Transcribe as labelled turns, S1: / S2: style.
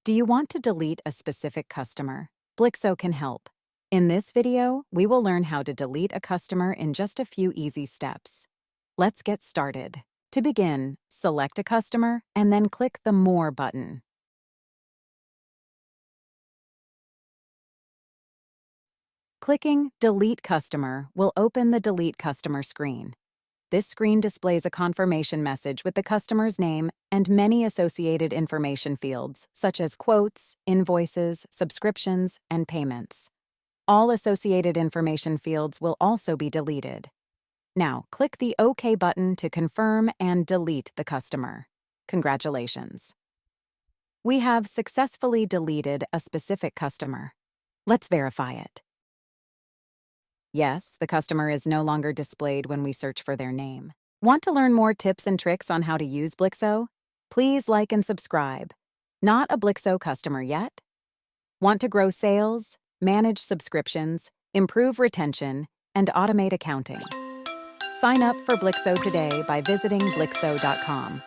S1: Do you want to delete a specific customer? Blixo can help. In this video, we will learn how to delete a customer in just a few easy steps. Let's get started. To begin, select a customer and then click the More button. Clicking Delete Customer will open the Delete Customer screen. This screen displays a confirmation message with the customer's name and many associated information fields, such as quotes, invoices, subscriptions, and payments. All associated information fields will also be deleted. Now, click the OK button to confirm and delete the customer. Congratulations! We have successfully deleted a specific customer. Let's verify it. Yes, the customer is no longer displayed when we search for their name. Want to learn more tips and tricks on how to use Blixo? Please like and subscribe. Not a Blixo customer yet? Want to grow sales, manage subscriptions, improve retention, and automate accounting? Sign up for Blixo today by visiting Blixo.com.